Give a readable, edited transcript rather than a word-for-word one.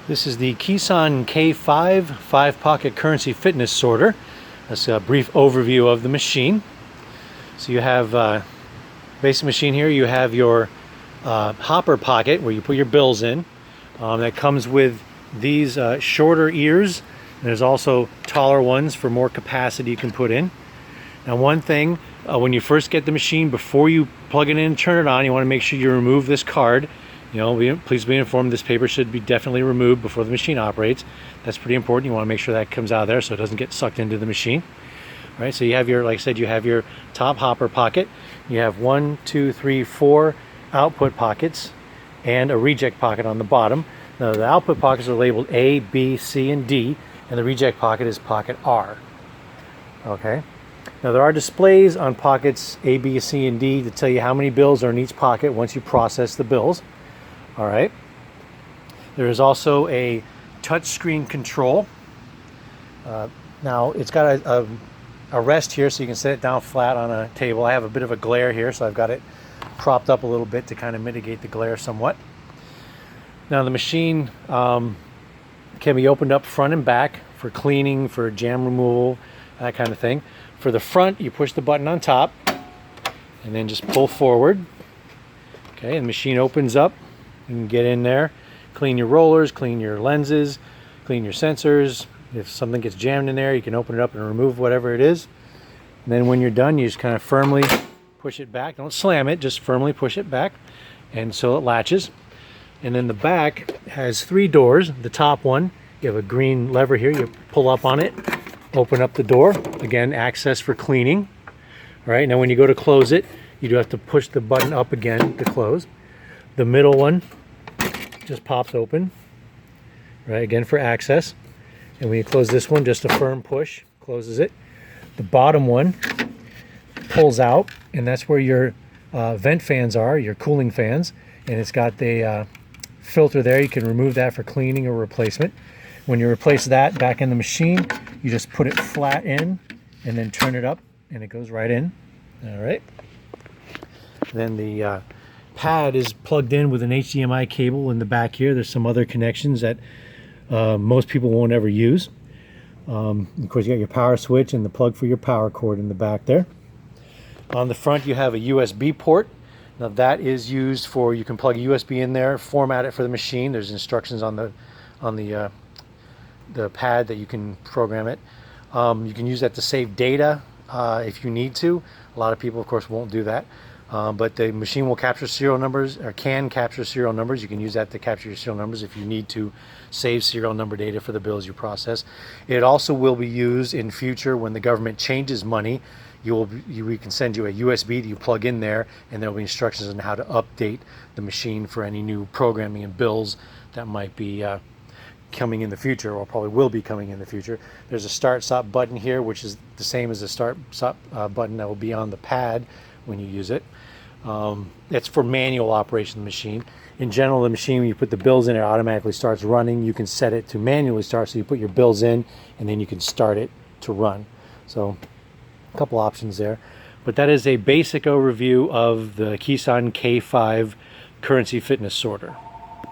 This is the Kisan K5 5-pocket currency fitness sorter. That's a brief overview of the machine. So you have basic machine here. You have your hopper pocket where you put your bills in. That comes with these shorter ears. And there's also taller ones for more capacity you can put in. Now, one thing, when you first get the machine, before you plug it in and turn it on, you want to make sure you remove this card. Please be informed this paper should be definitely removed before the machine operates. That's pretty important. You want to make sure that comes out of there so it doesn't get sucked into the machine. All right, so you have your, like I said, you have your top hopper pocket. You have 1, 2, 3, 4 output pockets and a reject pocket on the bottom. Now, the output pockets are labeled A, B, C, and D, and the reject pocket is pocket R. Okay. Now, there are displays on pockets A, B, C, and D to tell you how many bills are in each pocket once you process the bills. All right. There is also a touchscreen control. Now, it's got a rest here so you can set it down flat on a table. I have a bit of a glare here, so I've got it propped up a little bit to kind of mitigate the glare somewhat. Now, the machine can be opened up front and back for cleaning, for jam removal, that kind of thing. For the front, you push the button on top and then just pull forward. Okay, and the machine opens up. You can get in there, clean your rollers, clean your lenses, clean your sensors. If something gets jammed in there, you can open it up and remove whatever it is. And then when you're done, you just kind of firmly push it back. Don't slam it, just firmly push it back. And so it latches. And then the back has 3 doors. The top one, you have a green lever here. You pull up on it, open up the door. Again, access for cleaning. All right, now when you go to close it, you do have to push the button up again to close. The middle one just pops open, right, again for access. And when you close this one, just a firm push closes it. The bottom one pulls out, and that's where your vent fans are, your cooling fans. And it's got the filter there. You can remove that for cleaning or replacement. When you replace that back in the machine, you just put it flat in and then turn it up, and it goes right in. All right. Then the pad is plugged in with an HDMI cable in the back here. There's some other connections that most people won't ever use. Of course, you got your power switch and the plug for your power cord in the back there. On the front, you have a USB port. Now, that is used for, you can plug a USB in there, format it for the machine. There's instructions on the pad that you can program it. You can use that to save data if you need to. A lot of people, of course, won't do that. But the machine will capture serial numbers, or can capture serial numbers. You can use that to capture your serial numbers if you need to save serial number data for the bills you process. It also will be used in future when the government changes money. We can send you a USB that you plug in there, and there will be instructions on how to update the machine for any new programming and bills that might be coming in the future, or probably will be coming in the future. There's a start-stop button here, which is the same as the start-stop button that will be on the pad when you use it. It's for manual operation of the machine. In general, the machine, when you put the bills in, it automatically starts running. You can set it to manually start, so you put your bills in and then you can start it to run. So a couple options there. But that is a basic overview of the Kisan K5 currency fitness sorter.